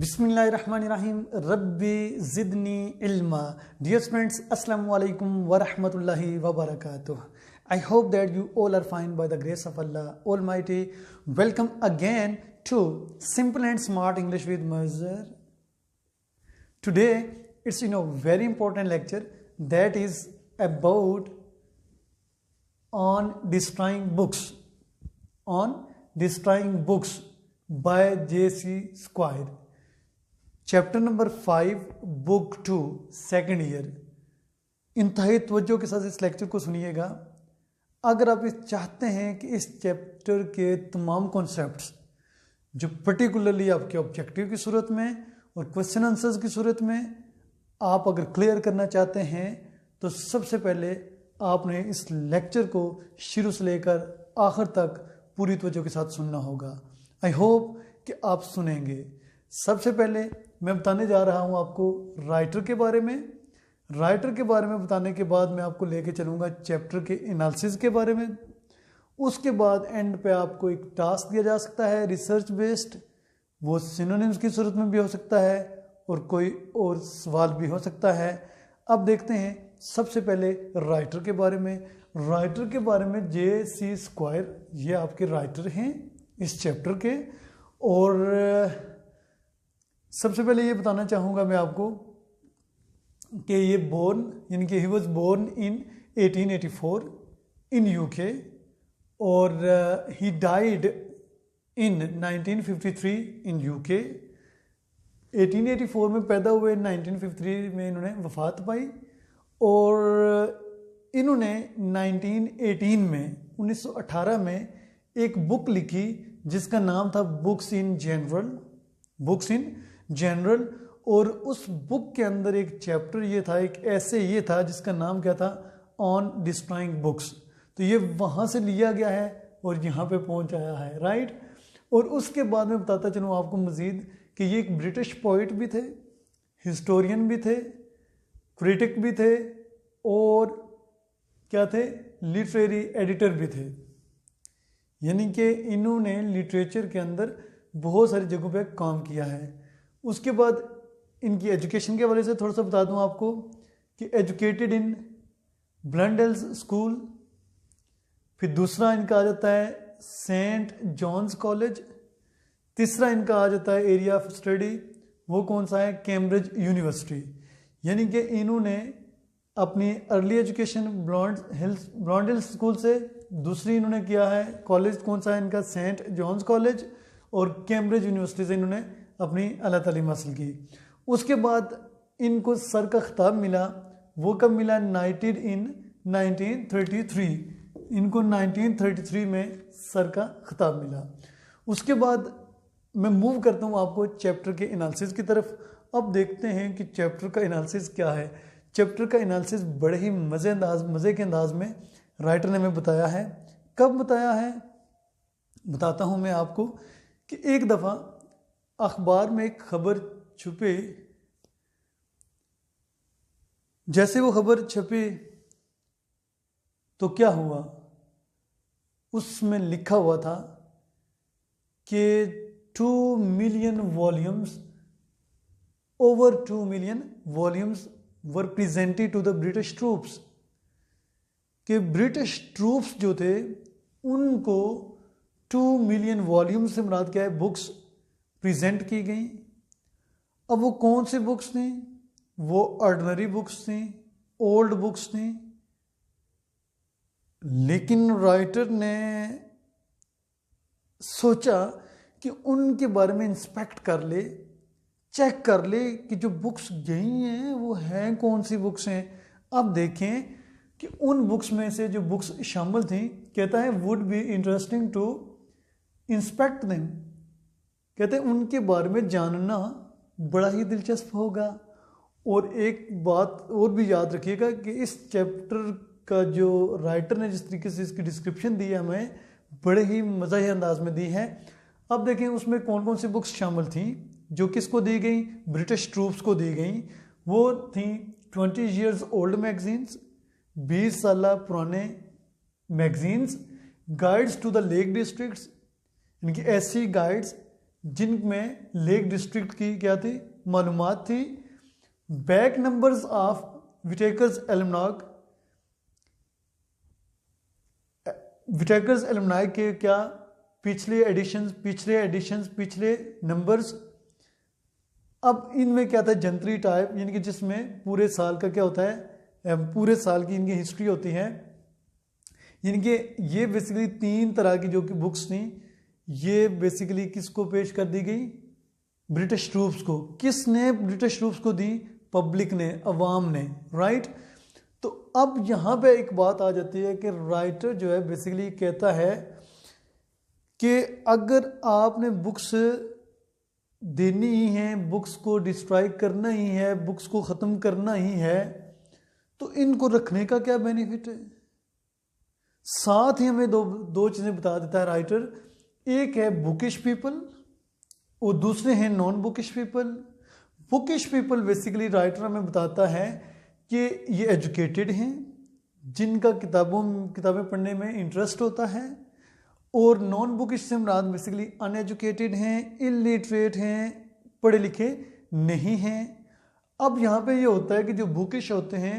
बिस्मिल्लाहिर्रहमानिर्रहीम रब्बी ज़िदनी इल्मा. Dear friends, Assalamu alaikum wa rahmatullahi wa barakatuh. I hope that you all are fine by the grace of Allah Almighty. Welcome again to Simple and Smart English with Mazhar. Today it's very important lecture that is about on destroying books by J.C. Squire. Chapter number 5 book 2 second year. इंतहाई तवज्जो के साथ इस lecture को सुनिएगा. अगर आप चाहते हैं कि इस चैप्टर के तमाम कॉन्सेप्ट्स जो पर्टिकुलरली आपके ऑब्जेक्टिव की सूरत में और क्वेश्चन आंसर्स की सूरत में आप अगर क्लियर करना चाहते हैं तो सबसे पहले आपने इस लेक्चर को शुरू से लेकर आखिर तक पूरी तवज्जो के साथ सुनना होगा. आई होप कि आप सुनेंगे. सबसे पहले मैं बताने जा रहा हूं आपको राइटर के बारे में. राइटर के बारे में बताने के बाद मैं आपको लेके चलूँगा चैप्टर के एनालिसिस के बारे में. उसके बाद एंड पे आपको एक टास्क दिया जा सकता है रिसर्च बेस्ड. वो सिनोनिम्स की सूरत में भी हो सकता है और कोई और सवाल भी हो सकता है. अब देखते हैं सबसे पहले राइटर के बारे में. राइटर के बारे में J.C. स्क्वायर ये आपके राइटर हैं इस चैप्टर के. और सबसे पहले ये बताना चाहूँगा मैं आपको कि ये यानी कि he was born in 1884 in UK और he died in 1953 in UK. 1884 में पैदा हुए, 1953 में इन्होंने वफात पाई. और इन्होंने 1918 में एक बुक लिखी जिसका नाम था बुक्स इन जनरल. और उस बुक के अंदर एक चैप्टर ये था, एक ऐसे ये था जिसका नाम क्या था, ऑन डिस्ट्रॉइंग बुक्स. तो ये वहाँ से लिया गया है और यहाँ पे पहुँच आया है, राइट. और उसके बाद में बताता चलूँ आपको मज़ीद कि ये एक ब्रिटिश पोइट भी थे, हिस्टोरियन भी थे, क्रिटिक भी थे और क्या थे, लिटरेरी एडिटर भी थे. यानी कि इन्होंने लिटरेचर के अंदर बहुत सारी जगहों पे काम किया है. उसके बाद इनकी एजुकेशन के हवाले से थोड़ा सा बता दूं आपको कि एजुकेटेड इन ब्लंडेल्स स्कूल. फिर दूसरा इनका आ जाता है सेंट जॉन्स कॉलेज. तीसरा इनका आ जाता है एरिया ऑफ स्टडी, वो कौन सा है, कैम्ब्रिज यूनिवर्सिटी. यानी कि इन्होंने अपनी अर्ली एजुकेशन ब्लॉन्डेल्स स्कूल से, दूसरी इन्होंने किया है कॉलेज कौन सा है इनका, सेंट जॉन्स कॉलेज, और कैम्ब्रिज यूनिवर्सिटी से इन्होंने अपनी आला तालीम हासिल की. उसके बाद इनको सर का खिताब मिला. वो कब मिला, नाइटेड इन 1933. इनको 1933 में सर का खिताब मिला. उसके बाद मैं मूव करता हूँ आपको चैप्टर के एनालिसिस की तरफ. अब देखते हैं कि चैप्टर का एनालिसिस क्या है. चैप्टर का एनालिसिस बड़े ही मज़े के अंदाज में राइटर ने हमें बताया है. कब बताया है बताता हूँ मैं आपको कि एक दफ़ा अखबार में एक खबर छपी. जैसे वो खबर छपी तो क्या हुआ, उसमें लिखा हुआ था कि 2 million volumes, over 2 million volumes were presented to the British troops. कि ब्रिटिश ट्रूप्स जो थे उनको 2 मिलियन वॉल्यूम से मुराद क्या है, बुक्स प्रेजेंट की गई. अब वो कौन सी बुक्स थी, वो ऑर्डिनरी बुक्स थी, ओल्ड बुक्स थी. लेकिन राइटर ने सोचा कि उनके बारे में इंस्पेक्ट कर ले, चेक कर ले कि जो बुक्स गई हैं वो हैं कौन सी बुक्स हैं. अब देखें कि उन बुक्स में से जो बुक्स शामिल थी, कहता है would be interesting to inspect them. कहते हैं उनके बारे में जानना बड़ा ही दिलचस्प होगा. और एक बात और भी याद रखिएगा कि इस चैप्टर का जो राइटर ने जिस तरीके से इसकी डिस्क्रिप्शन दी है हमें बड़े ही मज़ाही अंदाज में दी है. अब देखें उसमें कौन कौन सी बुक्स शामिल थी जो किसको दी गई, ब्रिटिश ट्रूप्स को दी गई. वो थी 20 years ओल्ड मैगजीन्स, 20 साल पुराने magazines, guides to the lake districts, यानी कि ऐसी गाइड्स जिनमें लेक डिस्ट्रिक्ट की क्या थी मालूमात थी, back numbers of Whittaker's alumni के क्या पिछले एडिशंस पिछले नंबर्स। अब इनमें क्या था जंतरी टाइप, यानी कि जिसमें पूरे साल का क्या होता है, पूरे साल की इनकी हिस्ट्री होती है। यानी कि ये बेसिकली 3 तरह की जो कि बुक्स थी, ये बेसिकली किसको पेश कर दी गई, ब्रिटिश ट्रूप्स को। किसने ब्रिटिश ट्रूप्स को दी, पब्लिक ने, अवाम ने, राइट। तो अब यहाँ पे एक बात आ जाती है कि राइटर जो है बेसिकली कहता है कि अगर आपने बुक्स देनी ही है, बुक्स को डिस्ट्रॉय करना ही है, बुक्स को ख़त्म करना ही है, तो इनको रखने का क्या बेनिफिट है। साथ ही हमें दो चीज़ें बता देता है राइटर, एक है बुकिश पीपल और दूसरे हैं non bookish people. Bookish people basically writer हमें बताता है कि ये एजुकेटेड हैं, जिनका किताबें पढ़ने में इंटरेस्ट होता है, और नॉन बुकिश से मुराद बेसिकली अनएजुकेटेड हैं, इलिटरेट हैं, पढ़े लिखे नहीं हैं। अब यहाँ पे ये होता है कि जो बुकिश होते हैं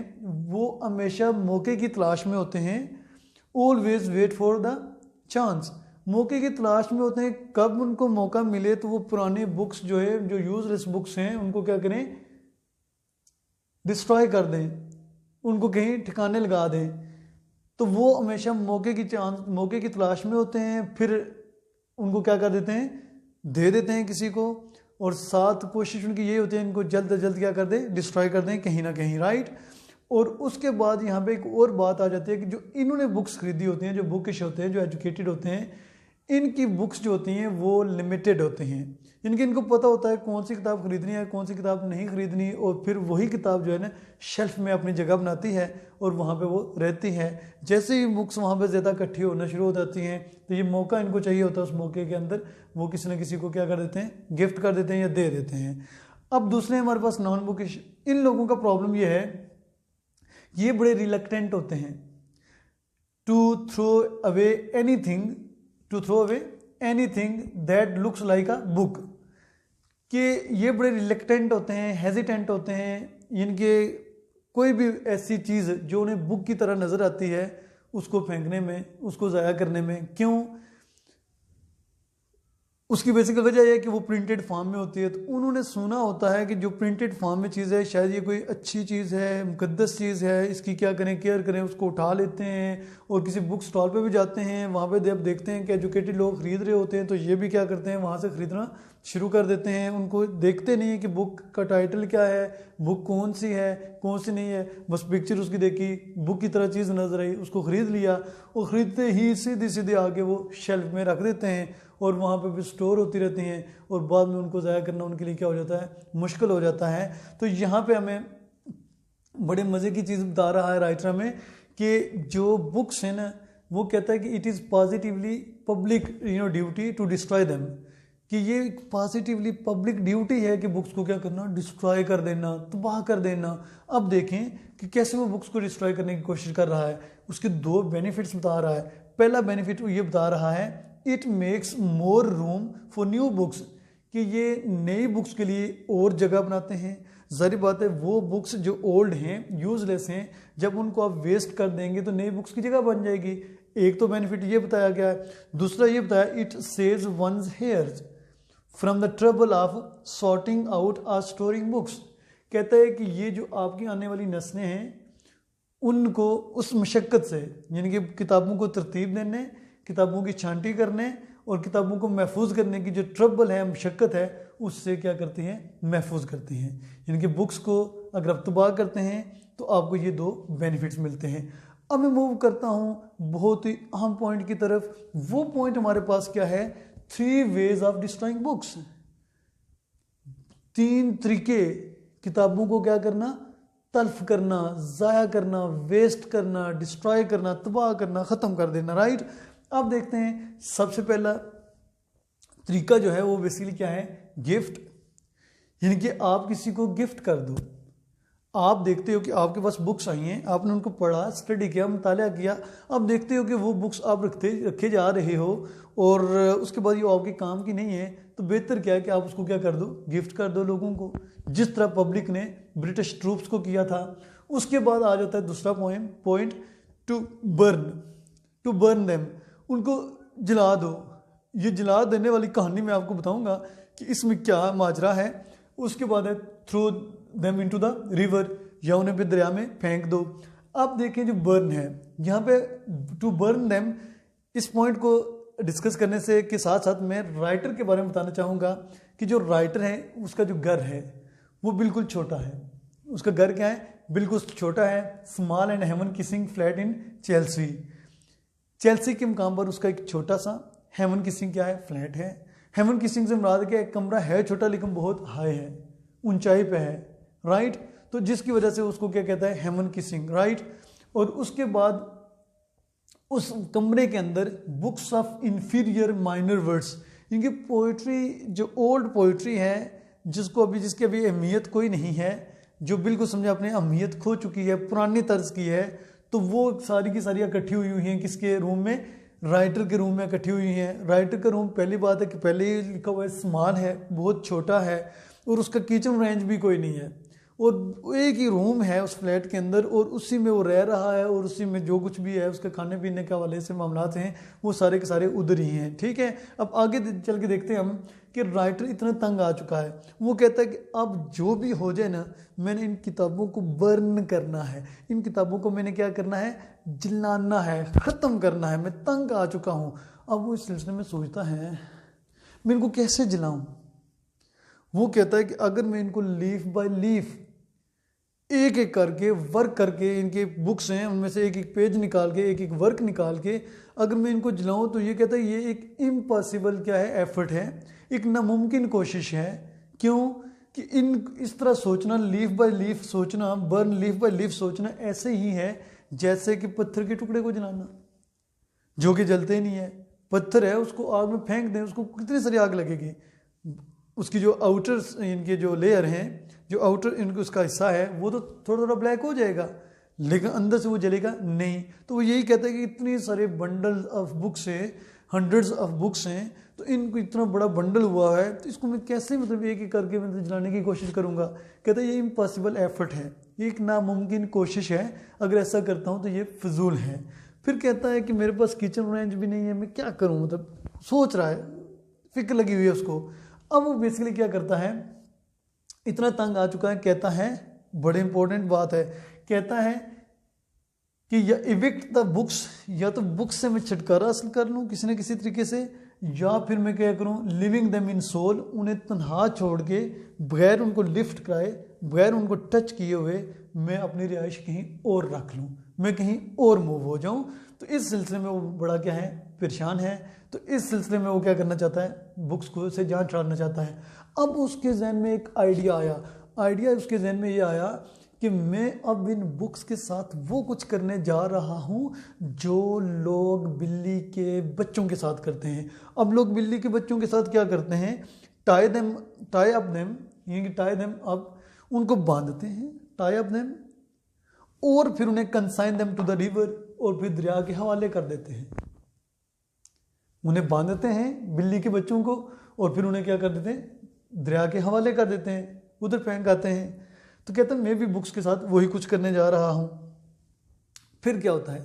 वो हमेशा मौके की तलाश में होते हैं, always wait for the chance, मौके की तलाश में होते हैं। कब उनको मौका मिले तो वो पुराने बुक्स जो है, जो यूजलेस बुक्स हैं, उनको क्या करें, डिस्ट्रॉय कर दें, उनको कहीं ठिकाने लगा दें। तो वो हमेशा मौके की तलाश में होते हैं, फिर उनको क्या कर देते हैं, दे देते हैं किसी को, और साथ कोशिश उनकी यही होती है इनको जल्द से जल्द क्या कर दें, डिस्ट्रॉय कर दें कहीं ना कहीं, राइट। और उसके बाद यहाँ पे एक और बात आ जाती है कि जो इन्होंने बुक्स खरीदी होती हैं, जो बुकिश होते हैं, जो एजुकेटेड होते हैं, इनकी बुक्स जो होती हैं वो लिमिटेड होते हैं। इनको पता होता है कौन सी किताब खरीदनी है, कौन सी किताब नहीं खरीदनी, और फिर वही किताब जो है ना शेल्फ में अपनी जगह बनाती है और वहाँ पे वो रहती है। जैसे ही बुक्स वहाँ पे ज़्यादा इकट्ठी होना शुरू हो जाती हैं तो ये मौका इनको चाहिए होता है, उस मौके के अंदर वो किसी न किसी को क्या कर देते हैं, गिफ्ट कर देते हैं या दे देते हैं। अब दूसरे हमारे पास नॉन बुकिश, इन लोगों का प्रॉब्लम ये है, ये बड़े रिलक्टेंट होते हैं to throw away anything that looks like a book, कि ये बड़े रिलक्टेंट होते हैं, हेजिटेंट होते हैं। इनके कोई भी ऐसी चीज़ जो उन्हें बुक की तरह नज़र आती है उसको फेंकने में, उसको ज़ाया करने में, क्यों, उसकी बेसिक वजह यह है कि वो प्रिंटेड फॉर्म में होती है। तो उन्होंने सुना होता है कि जो प्रिंटेड फॉर्म में चीज़ है शायद ये कोई अच्छी चीज़ है, मुकद्दस चीज़ है, इसकी क्या करें, केयर करें, उसको उठा लेते हैं और किसी बुक स्टॉल पे भी जाते हैं, वहाँ पे जब देखते हैं कि एजुकेटेड लोग ख़रीद रहे होते हैं तो ये भी क्या करते हैं, वहाँ से ख़रीदना शुरू कर देते हैं। उनको देखते नहीं है कि बुक का टाइटल क्या है, बुक कौन सी है, कौन सी नहीं है, बस पिक्चर उसकी देखी, बुक की तरह चीज़ नजर आई, उसको ख़रीद लिया, और ख़रीदते ही सीधे सीधे आके वो शेल्फ में रख देते हैं और वहाँ पे भी स्टोर होती रहती हैं, और बाद में उनको ज़ाया करना उनके लिए क्या हो जाता है, मुश्किल हो जाता है। तो यहाँ पे हमें बड़े मज़े की चीज़ बता रहा है राइटर हमें कि जो बुक्स हैं ना, वो कहता है कि it is positively public duty to destroy them, कि ये पॉजिटिवली पब्लिक ड्यूटी है कि बुक्स को क्या करना, डिस्ट्रॉय कर देना, तबाह कर देना। अब देखें कि कैसे वो बुक्स को डिस्ट्रॉय करने की कोशिश कर रहा है, उसके 2 बेनिफिट्स बता रहा है। पहला बेनिफिट ये बता रहा है, it makes more room for new books, कि ये नई बुक्स के लिए और जगह बनाते हैं। ज़ाहिर बात है वो बुक्स जो ओल्ड हैं, यूजलेस हैं, जब उनको आप वेस्ट कर देंगे तो नई बुक्स की जगह बन जाएगी। एक तो बेनिफिट ये बताया गया है। दूसरा ये बताया, it saves one's heirs from the trouble of sorting out और स्टोरिंग बुक्स, कहता है कि ये जो आपकी आने वाली नस्लें हैं उनको उस मशक्क़त से, यानी कि किताबों को तरतीब देने, किताबों की छांटी करने और किताबों को महफूज करने की जो ट्रबल है, मशक्क़त है, उससे क्या करती हैं, महफूज करती हैं। यानी कि बुक्स को अगर आप तबाह करते हैं तो आपको ये 2 बेनिफिट्स मिलते हैं। अब मैं मूव करता हूँ बहुत ही अहम पॉइंट की तरफ। वो पॉइंट हमारे पास क्या है, 3 वेज ऑफ डिस्ट्रॉइंग बुक्स, 3 तरीके किताबों को क्या करना, तल्फ करना, ज़ाया करना, वेस्ट करना, डिस्ट्रॉय करना, तबाह करना, ख़त्म कर देना, राइट। अब देखते हैं सबसे पहला तरीका जो है वो बेसिकली क्या है, गिफ्ट, यानी कि आप किसी को गिफ्ट कर दो। आप देखते हो कि आपके पास बुक्स आई हैं, आपने उनको पढ़ा, स्टडी किया, मुताला किया, आप देखते हो कि वो बुक्स आप रखे जा रहे हो और उसके बाद ये आपके काम की नहीं है, तो बेहतर क्या है कि आप उसको क्या कर दो, गिफ्ट कर दो लोगों को, जिस तरह पब्लिक ने ब्रिटिश ट्रूप्स को किया था। उसके बाद आ जाता है दूसरा पॉइंट, टू बर्न देम, उनको जला दो। ये जला देने वाली कहानी मैं आपको बताऊंगा कि इसमें क्या माजरा है। उसके बाद है throw them into the river, या उन्हें भी दरिया में फेंक दो। अब देखें जो बर्न है यहाँ पे, टू बर्न देम, इस पॉइंट को डिस्कस करने से के साथ साथ मैं राइटर के बारे में बताना चाहूँगा कि जो राइटर है उसका जो घर है वो बिल्कुल छोटा है। उसका घर क्या है, बिल्कुल छोटा है, small and heaven kissing flat in Chelsea के मुकाम पर उसका एक छोटा सा हेवन किसिंग क्या है, फ्लैट है। हेवन किसिंग से मुराद क्या, एक कमरा है छोटा लेकिन बहुत हाई है, ऊंचाई पे है, राइट। तो जिसकी वजह से उसको क्या कहता है, हेवन किसिंग, राइट। और उसके बाद उस कमरे के अंदर books of inferior minor words, इनकी पोइट्री जो ओल्ड पोइट्री है, जिसकी अभी अहमियत कोई नहीं है, जो बिल्कुल समझे अपने अहमियत खो चुकी है, पुरानी तर्ज की है, तो वो सारी की सारी इकट्ठी हुई हैं किसके रूम में, राइटर के रूम में इकट्ठी हुई हैं। राइटर का रूम, पहली बात है कि पहले ही लिखा हुआ है स्मॉल है, बहुत छोटा है, और उसका किचन रेंज भी कोई नहीं है, और एक ही रूम है उस फ्लैट के अंदर, और उसी में वो रह रहा है, और उसी में जो कुछ भी है उसके खाने पीने के हवाले से मामलात हैं वो सारे के सारे उधर ही हैं, ठीक है। अब आगे चल के देखते हैं हम कि राइटर इतना तंग आ चुका है, वो कहता है कि अब जो भी हो जाए ना, मैंने इन किताबों को बर्न करना है, इन किताबों को मैंने क्या करना है, जलाना है, ख़त्म करना है, मैं तंग आ चुका हूँ। अब वो इस सिलसिले में सोचता है मैं इनको कैसे जलाऊँ। वो कहता है कि अगर मैं इनको लीफ बाय लीफ एक एक करके वर्क करके, इनके बुक्स हैं उनमें से एक एक पेज निकाल के, एक एक वर्क निकाल के अगर मैं इनको जलाऊं, तो ये कहता है ये एक इम्पॉसिबल क्या है, एफर्ट है, एक नामुमकिन कोशिश है। क्यों कि इस तरह सोचना, लीफ बाय लीफ सोचना, बर्न लीफ बाय लीफ सोचना ऐसे ही है जैसे कि पत्थर के टुकड़े को जलाना, जो कि जलते ही नहीं है। पत्थर है, उसको आग में फेंक दें, उसको कितनी सारी आग लगेगी, उसकी जो आउटर इनके जो लेयर हैं, जो आउटर इनका उसका हिस्सा है, वो तो थोड़ा थोड़ा ब्लैक हो जाएगा, लेकिन अंदर से वो जलेगा नहीं। तो वो यही कहता है कि इतने सारे बंडल ऑफ बुक्स हैं, हंड्रेड्स ऑफ बुक्स हैं, तो इनको इतना बड़ा बंडल हुआ है, तो इसको मैं कैसे मतलब एक एक करके मतलब जलाने की कोशिश करूँगा। कहता है ये इम्पॉसिबल एफर्ट है, ये एक नामुमकिन कोशिश है, अगर ऐसा करता हूँ तो ये फजूल है। फिर कहता है कि मेरे पास किचन रेंज भी नहीं है, मैं क्या करूँ, मतलब सोच रहा है, फिक्र लगी हुई है उसको। अब वो बेसिकली क्या करता है, इतना तंग आ चुका है, कहता है बड़े इंपॉर्टेंट बात है, कहता है कि या इविक्ट द बुक्स, या तो बुक्स से मैं छुटकारा हासिल कर लूँ किसी न किसी तरीके से, या फिर मैं क्या करूँ, लिविंग देम इन सोल, उन्हें तन्हा छोड़ के बगैर उनको लिफ्ट कराए, बगैर उनको टच किए हुए मैं अपनी रिहाइश कहीं और रख लूँ, मैं कहीं और मूव हो जाऊँ। तो इस सिलसिले में वो बड़ा क्या है, परेशान है। तो इस सिलसिले में वो क्या करना चाहता है, बुक्स को से जान छुड़ाना चाहता है। अब उसके जहन में एक आइडिया उसके जहन में ये आया कि मैं अब इन बुक्स के साथ वो कुछ करने जा रहा हूँ जो लोग बिल्ली के बच्चों के साथ करते हैं। अब लोग बिल्ली के बच्चों के साथ क्या करते हैं, टाई अप देम, यानी कि टाई देम अप, उनको बांधते हैं, टाई अप देम, और फिर उन्हें consign them to the river, और फिर दरिया के हवाले कर देते हैं। उन्हें बांधते हैं बिल्ली के बच्चों को, और फिर उन्हें क्या कर देते हैं, दरिया के हवाले कर देते हैं, उधर फेंक आते हैं। तो कहते हैं मैं भी बुक्स के साथ वही कुछ करने जा रहा हूं। फिर क्या होता है,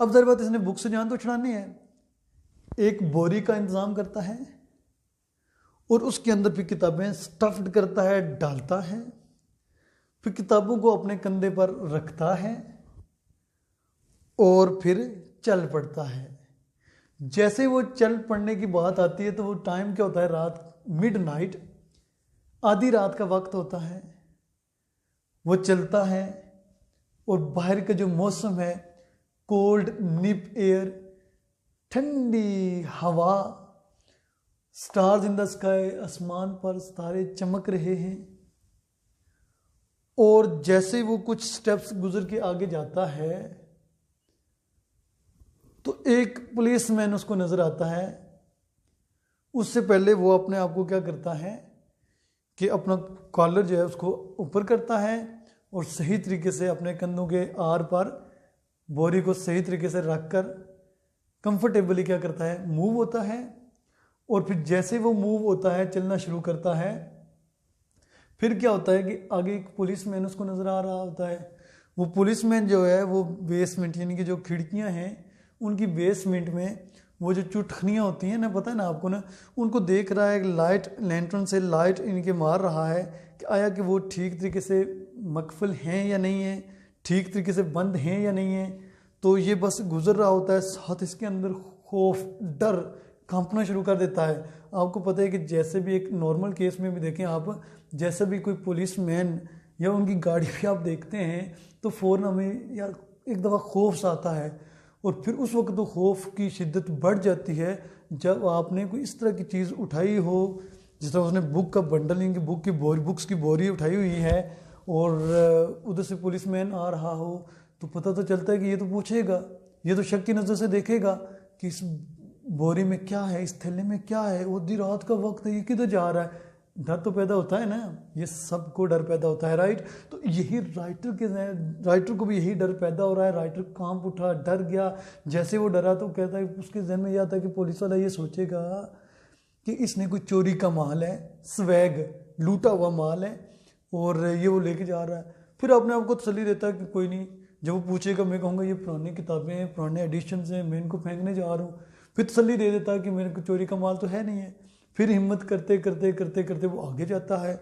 अब जरा बात, इसने बुक्स से जान तो छुड़ानी है, एक बोरी का इंतजाम करता है, और उसके अंदर फिर किताबें स्टफ्ड करता है, डालता है, फिर किताबों को अपने कंधे पर रखता है, और फिर चल पड़ता है। जैसे वो चल पड़ने की बात आती है तो वो टाइम क्या होता है, रात, मिडनाइट, आधी रात का वक्त होता है। वो चलता है, और बाहर का जो मौसम है, कोल्ड निप एयर, ठंडी हवा, स्टार्स इन द स्काई, आसमान पर सितारे चमक रहे हैं। और जैसे वो कुछ स्टेप्स गुजर के आगे जाता है तो एक पुलिसमैन उसको नजर आता है। उससे पहले वो अपने आप को क्या करता है कि अपना कॉलर जो है उसको ऊपर करता है और सही तरीके से अपने कंधों के आर पार बोरी को सही तरीके से रख कर कंफर्टेबली क्या करता है, मूव होता है। और फिर जैसे वो मूव होता है, चलना शुरू करता है, फिर क्या होता है कि आगे एक पुलिसमैन उसको नज़र आ रहा होता है। वो पुलिसमैन जो है वो बेसमेंट यानी कि जो खिड़कियां हैं उनकी बेसमेंट में वो जो चुटखनियाँ होती हैं ना, पता है ना आपको ना, उनको देख रहा है, लाइट लैंटर्न से लाइट इनके मार रहा है कि आया कि वो ठीक तरीके से मकफल हैं या नहीं है, ठीक तरीके से बंद हैं या नहीं है। तो ये बस गुजर रहा होता है, साथ इसके अंदर खौफ डर कांपना शुरू कर देता है। आपको पता है कि जैसे भी एक नॉर्मल केस में भी देखें आप, जैसे भी कोई पुलिसमैन या उनकी गाड़ी भी आप देखते हैं तो फ़ौरन हमें यार एक दफ़ा खौफ सा आता है। और फिर उस वक्त तो खौफ की शिद्दत बढ़ जाती है जब आपने कोई इस तरह की चीज़ उठाई हो, जिस तरह उसने बुक का बंडल, इनकी बुक्स की बोरी उठाई हुई है और उधर से पुलिसमैन आ रहा हो, तो पता तो चलता है कि ये तो पूछेगा, ये तो शक की नज़र से देखेगा कि इस बोरी में क्या है, इस थैले में क्या है, वो दी रात का वक्त है, ये किधर जा रहा है। डर तो पैदा होता है ना, ये सबको डर पैदा होता है, राइट। तो यही राइटर को भी यही डर पैदा हो रहा है। राइटर कांप उठा, डर गया। जैसे वो डरा तो कहता है, उसके जहन में यह आता है कि पुलिस वाला ये सोचेगा कि इसने कोई चोरी का माल है, स्वैग लूटा हुआ माल है और ये वो लेके जा रहा है। फिर अपने आप को तसल्ली देता है कि कोई नहीं, जब वो पूछेगा मैं कहूँगा ये पुरानी किताबें हैं, पुराने एडिशन हैं, मैं इनको फेंकने जा रहा हूँ। फिर तसल्ली दे देता है कि मेरे को चोरी का माल तो है नहीं है। फिर हिम्मत करते करते करते करते वो आगे जाता है।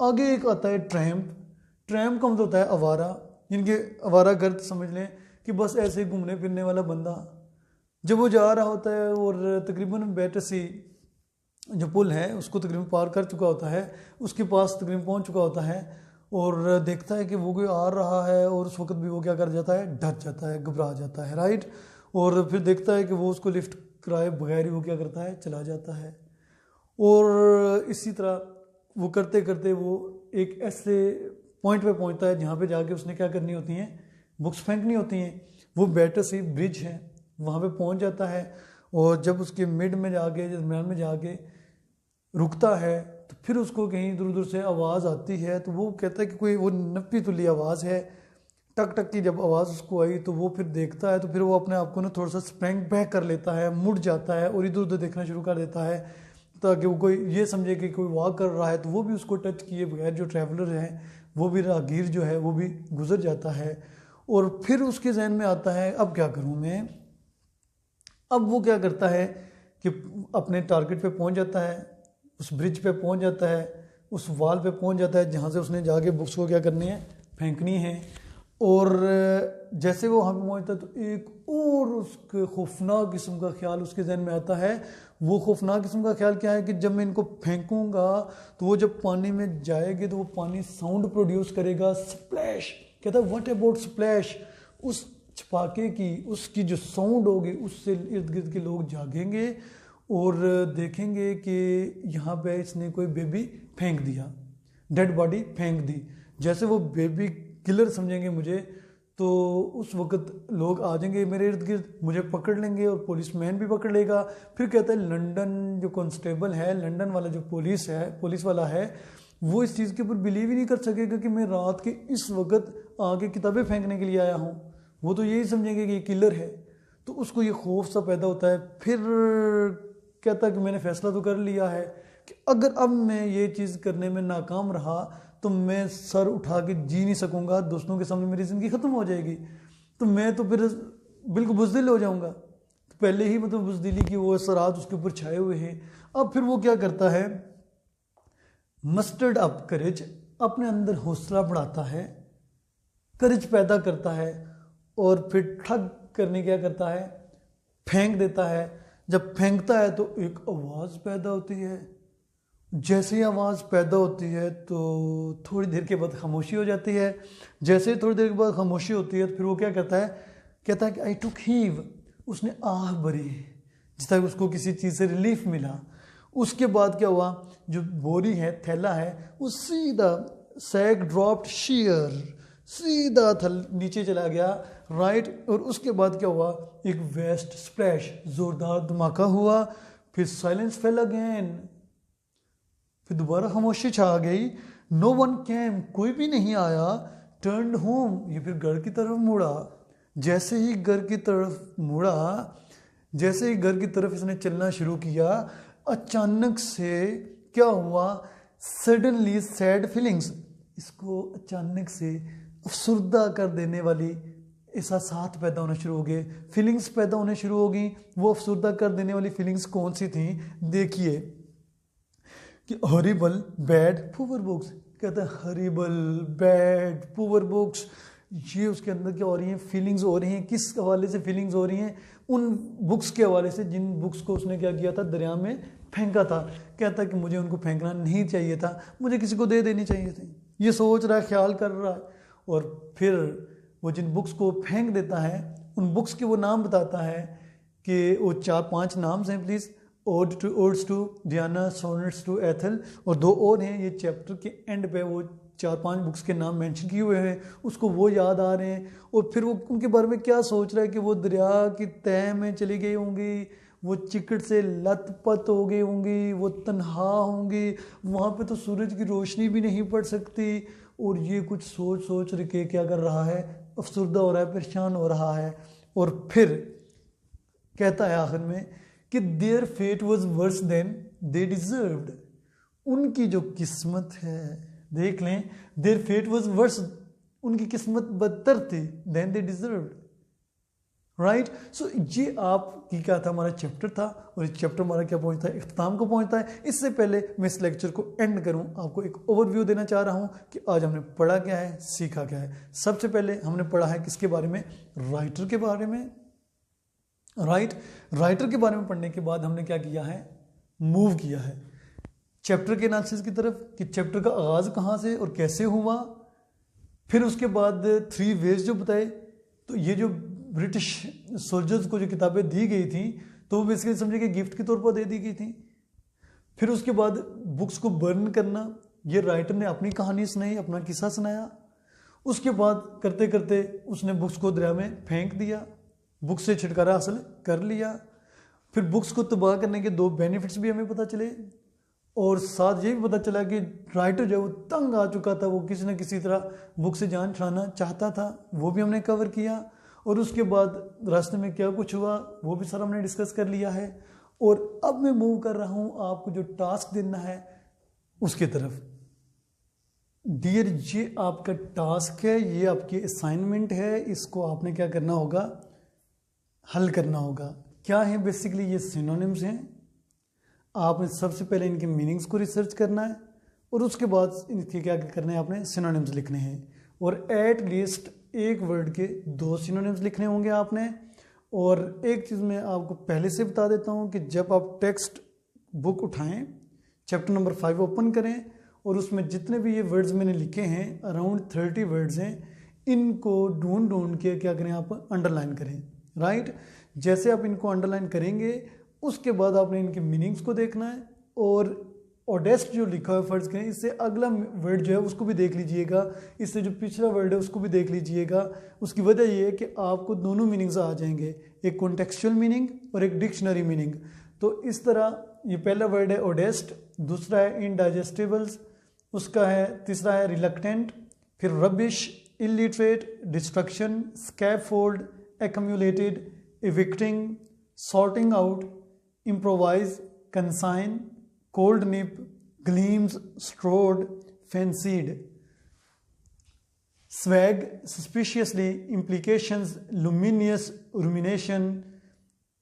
आगे एक आता है ट्रैम्प का मतलब होता है आवारा, जिनके आवारा गर्द समझ लें कि बस ऐसे घूमने फिरने वाला बंदा। जब वो जा रहा होता है और तकरीबन बैटर्सी जो पुल है उसको तकरीबन पार कर चुका होता है, उसके पास तकरीबन पहुंच चुका होता है और देखता है कि वो कोई आ रहा है और उस वक्त भी वो क्या कर जाता है, डर जाता है, घबरा जाता है, राइट। और फिर देखता है कि वो उसको लिफ्ट कराए बगैर ही वो क्या करता है, चला जाता है। और इसी तरह वो करते करते वो एक ऐसे पॉइंट पे पहुंचता है जहाँ पे जाके उसने क्या करनी होती हैं, बुक्स फेंकनी होती हैं। वो बैटर्सी ब्रिज है, वहाँ पे पहुंच जाता है और जब उसके मिड में जाके, दरम्यान में जाके रुकता है तो फिर उसको कहीं दूर दूर से आवाज़ आती है। तो वो कहता है कि कोई वो नप्पी तुली आवाज़ है, टक टक की जब आवाज़ उसको आई तो वो फिर देखता है, तो फिर वो अपने आप को ना थोड़ा सा स्प्रैंग बैक कर लेता है, मुड़ जाता है और इधर उधर देखना शुरू कर देता है ताकि वो कोई ये समझे कि कोई वॉक कर रहा है तो वो भी उसको टच किए बगैर, जो ट्रैवलर हैं वो भी, राहगीर जो है वो भी गुजर जाता है। और फिर उसके जहन में आता है अब क्या करूँ मैं। अब वो क्या करता है कि अपने टारगेट पे पहुंच जाता है, उस ब्रिज पे पहुंच जाता है, उस वॉल पे पहुंच जाता है जहाँ से उसने जाके बुक्स को क्या करनी है, फेंकनी है। और जैसे वो वहाँ पे पहुँचता है तो एक और उसके खौफनाक किस्म का ख्याल उसके जहन में आता है। वो खौफनाक किस्म का ख्याल क्या है कि जब मैं इनको फेंकूंगा तो वो जब पानी में जाएंगे तो वो पानी साउंड प्रोड्यूस करेगा, स्प्लैश। कहता है व्हाट अबाउट स्प्लैश, उस छपाके की, उसकी जो साउंड होगी उससे इर्द गिर्द के लोग जागेंगे और देखेंगे कि यहाँ पे इसने कोई बेबी फेंक दिया, डेड बॉडी फेंक दी। जैसे वो बेबी किलर समझेंगे मुझे तो उस वक्त लोग आ जाएंगे मेरे इर्द गिर्द, मुझे पकड़ लेंगे और पुलिसमैन भी पकड़ लेगा। फिर कहता है लंदन जो कांस्टेबल है, लंदन वाला जो पुलिस वाला है, वो इस चीज़ के ऊपर बिलीव ही नहीं कर सकेगा कि मैं रात के इस वक्त आगे किताबें फेंकने के लिए आया हूँ। वो तो यही समझेंगे कि ये किलर है। तो उसको ये खौफ सा पैदा होता है। फिर कहता है कि मैंने फैसला तो कर लिया है कि अगर अब मैं ये चीज़ करने में नाकाम रहा तो मैं सर उठा के जी नहीं सकूंगा, दोस्तों के सामने मेरी ज़िंदगी ख़त्म हो जाएगी, तो मैं तो फिर बिल्कुल बुज़दिल हो जाऊंगा। तो पहले ही मतलब बुज़दिली की वो असरात उसके ऊपर छाए हुए हैं। अब फिर वो क्या करता है, मस्टर्ड अप करेज, अपने अंदर हौसला बढ़ाता है, करेज पैदा करता है और फिर ठग करने क्या करता है, फेंक देता है। जब फेंकता है तो एक आवाज़ पैदा होती है। जैसे ही आवाज़ पैदा होती है तो थोड़ी देर के बाद खामोशी हो जाती है। जैसे ही थोड़ी देर के बाद खामोशी होती है तो फिर वो क्या कहता है कि आई टुक हीव, उसने आह भरी, जिस तरह उसको किसी चीज़ से रिलीफ मिला। उसके बाद क्या हुआ, जो बोरी है, थैला है, वो सीधा सैग ड्रॉप्ड शीयर, सीधा नीचे चला गया, राइट। और उसके बाद क्या हुआ, एक वेस्ट स्प्लैश, जोरदार धमाका हुआ, फिर साइलेंस फेल अगेन। फिर दोबारा खामोशी छा गई। नो वन कैम, कोई भी नहीं आया। टर्न्ड होम, ये फिर घर की तरफ मुड़ा। जैसे ही घर की तरफ मुड़ा, जैसे ही घर की तरफ इसने चलना शुरू किया, अचानक से क्या हुआ, सडनली सैड फीलिंग्स, इसको अचानक से अफसुर्दा कर देने वाली एहसासात पैदा होना शुरू हो गए, फीलिंग्स पैदा होने शुरू हो गई। वो अफसुर्दा कर देने वाली फीलिंग्स कौन सी थी, देखिए कि हॉरिबल बैड पुअर बुक्स, कहता है हॉरिबल बैड पुअर बुक्स, ये उसके अंदर क्या हो रही हैं, फीलिंग्स हो रही हैं। किस हवाले से फीलिंग्स हो रही हैं, उन बुक्स के हवाले से जिन बुक्स को उसने क्या किया था, दरिया में फेंका था। कहता है कि मुझे उनको फेंकना नहीं चाहिए था, मुझे किसी को दे देनी चाहिए थी। ये सोच रहा है, ख्याल कर रहा है, और फिर वो जिन बुक्स को फेंक देता है, उन बुक्स के वो नाम बताता है कि वो 4-5 नाम्स हैं please, odes to Diana, sonnets to Ethel, और 2 और हैं। ये चैप्टर के एंड पे वो 4-5 बुक्स के नाम मेंशन किए हुए हैं, उसको वो याद आ रहे हैं। और फिर वो उनके बारे में क्या सोच रहा है कि वो दरिया की तह में चली गई होंगी, वो चिकट से लथपथ हो गई होंगी, वो तन्हा होंगी, वहाँ पे तो सूरज की रोशनी भी नहीं पड़ सकती। और ये कुछ सोच सोच के क्या कर रहा है, अफसुर्दा हो रहा है, परेशान हो रहा है। और फिर कहता है आखिर में कि their fate was worse than they deserved, उनकी जो किस्मत है, देख लें, देयर फेट वॉज वर्स, उनकी किस्मत बदतर थी, देन दे डिजर्व्ड, राइट। सो ये आपकी क्या था, हमारा चैप्टर था, और इस चैप्टर हमारा क्या पहुंचता है, इख्तिताम को पहुंचता है। इससे पहले मैं इस लेक्चर को एंड करूं, आपको एक ओवरव्यू देना चाह रहा हूं कि आज हमने पढ़ा क्या है, सीखा क्या है। सबसे पहले हमने पढ़ा है किसके बारे में, राइटर के बारे में, राइट। राइटर के बारे में पढ़ने के बाद हमने क्या किया है, मूव किया है चैप्टर के एनालिसिस की तरफ, कि चैप्टर का आगाज कहाँ से और कैसे हुआ। फिर उसके बाद 3 वेज जो बताए, तो ये जो ब्रिटिश सोल्जर्स को जो किताबें दी गई थी, तो वो बेसिकली समझे कि गिफ्ट के तौर पर दे दी गई थी। फिर उसके बाद बुक्स को बर्न करना, ये राइटर ने अपनी कहानी सुनाई, अपना किस्सा सुनाया। उसके बाद करते करते उसने बुक्स को दरिया में फेंक दिया, बुक्स से छुटकारा हासिल कर लिया। फिर बुक्स को तबाह करने के 2 बेनिफिट्स भी हमें पता चले, और साथ ये भी पता चला कि राइटर जो वो तंग आ चुका था, वो किसी न किसी तरह बुक से जान छुड़ाना चाहता था, वो भी हमने कवर किया। और उसके बाद रास्ते में क्या कुछ हुआ वो भी सारा हमने डिस्कस कर लिया है। और अब मैं मूव कर रहा हूँ आपको जो टास्क देना है उसकी तरफ। डियर, ये आपका टास्क है, ये आपकी असाइनमेंट है, इसको आपने क्या करना होगा, हल करना होगा। क्या है बेसिकली, ये सिनोनिम्स हैं। आपने सबसे पहले इनके मीनिंग्स को रिसर्च करना है, और उसके बाद इनके क्या करना है, आपने सिनोनिम्स लिखने हैं। और एट लीस्ट एक वर्ड के 2 सिनोनिम्स लिखने होंगे आपने। और एक चीज़ मैं आपको पहले से बता देता हूँ कि जब आप टेक्स्ट बुक उठाएं, चैप्टर नंबर 5 ओपन करें, और उसमें जितने भी ये वर्ड्स मैंने लिखे हैं, अराउंड 30 वर्ड्स हैं, इनको ढूंढ के क्या करें, आप अंडरलाइन करें, राइट। जैसे आप इनको अंडरलाइन करेंगे, उसके बाद आपने इनके मीनिंग्स को देखना है। और ओडेस्ट जो लिखा है, फर्ज करें, इससे अगला वर्ड जो है उसको भी देख लीजिएगा, इससे जो पिछला वर्ड है उसको भी देख लीजिएगा। उसकी वजह ये है कि आपको दोनों मीनिंग्स आ जाएंगे, एक कॉन्टेक्चुअल मीनिंग और एक डिक्शनरी मीनिंग। तो इस तरह ये पहला वर्ड है ओडेस्ट, दूसरा है इनडाइजेस्टिबल्स, उसका है तीसरा है रिलक्टेंट, फिर rubbish, illiterate, destruction, scaffold, accumulated, evicting, sorting out, improvise, consign, cold nip, gleams, strode, fancied, swag, suspiciously, implications, luminous, rumination,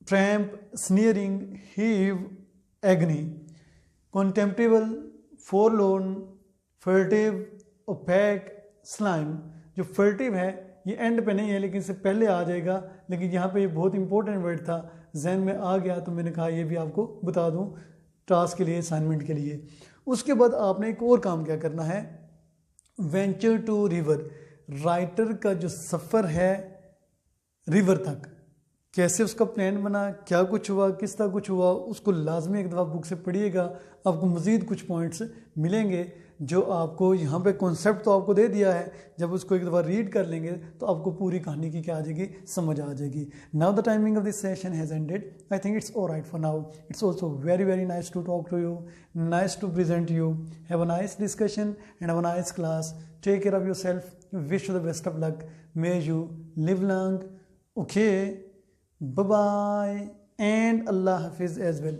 tramp, sneering, heave, agony, contemptible, forlorn, furtive, opaque, slime। जो furtive है ये and पे नहीं है, लेकिन इससे पहले आ जाएगा, लेकिन यहाँ पे ये बहुत इंपॉर्टेंट वर्ड था, जहन में आ गया तो मैंने कहा ये भी आपको बता दूँ टास्क के लिए, असाइनमेंट के लिए। उसके बाद आपने एक और काम क्या करना है, वेंचर टू रिवर, राइटर का जो सफ़र है रिवर तक, कैसे उसका प्लान बना, क्या कुछ हुआ, किस तरह कुछ हुआ, उसको लाजमी एक दफ़ा बुक से पढ़िएगा। आपको मज़ीद कुछ पॉइंट्स मिलेंगे जो आपको यहाँ पे कॉन्सेप्ट तो आपको दे दिया है, जब उसको एक दफ़ा रीड कर लेंगे तो आपको पूरी कहानी की क्या आ जाएगी, समझ आ जाएगी। Now the timing of this session has ended, I think it's alright for now. It's also very very nice to talk to you, nice to present you, have a nice discussion and have a nice class. Take care of your self, wish you the best of luck, may you live long, okay, bye bye and Allah Hafiz as well.